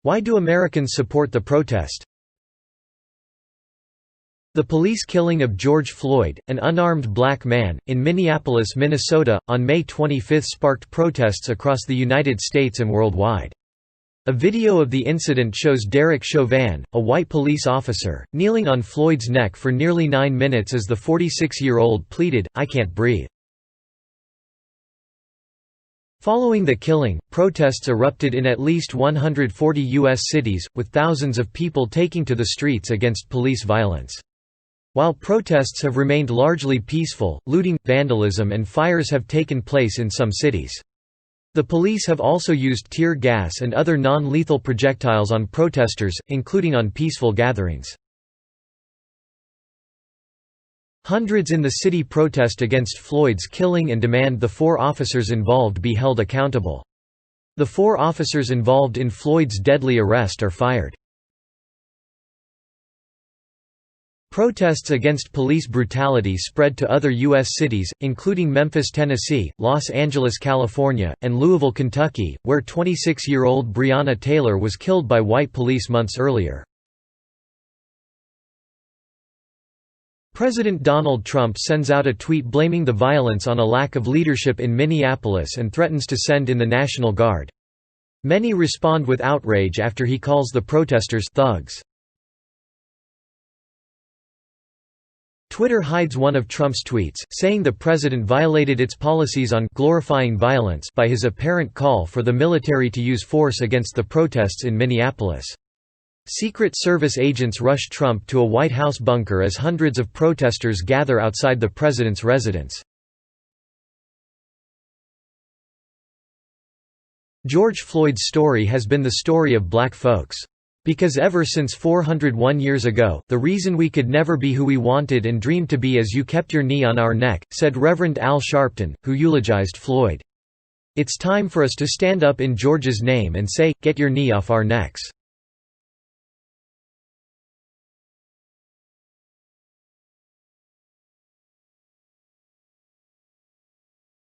Why do Americans support the protest? The police killing of George Floyd, an unarmed black man, in Minneapolis, Minnesota, on May 25 sparked protests across the United States and worldwide. A video of the incident shows Derek Chauvin, a white police officer, kneeling on Floyd's neck for nearly 9 minutes as the 46-year-old pleaded, "I can't breathe." Following the killing, protests erupted in at least 140 U.S. cities, with thousands of people taking to the streets against police violence. While protests have remained largely peaceful, looting, vandalism and fires have taken place in some cities. The police have also used tear gas and other non-lethal projectiles on protesters, including on peaceful gatherings. Hundreds in the city protest against Floyd's killing and demand the 4 officers involved be held accountable. The 4 officers involved in Floyd's deadly arrest are fired. Protests against police brutality spread to other U.S. cities, including Memphis, Tennessee, Los Angeles, California, and Louisville, Kentucky, where 26-year-old Breonna Taylor was killed by white police months earlier. President Donald Trump sends out a tweet blaming the violence on a lack of leadership in Minneapolis and threatens to send in the National Guard. Many respond with outrage after he calls the protesters thugs. Twitter hides one of Trump's tweets, saying the president violated its policies on glorifying violence by his apparent call for the military to use force against the protests in Minneapolis. Secret Service agents rush Trump to a White House bunker as hundreds of protesters gather outside the president's residence. George Floyd's story has been the story of black folks. Because ever since 401 years ago, the reason we could never be who we wanted and dreamed to be is you kept your knee on our neck, said Reverend Al Sharpton, who eulogized Floyd. It's time for us to stand up in George's name and say, get your knee off our necks.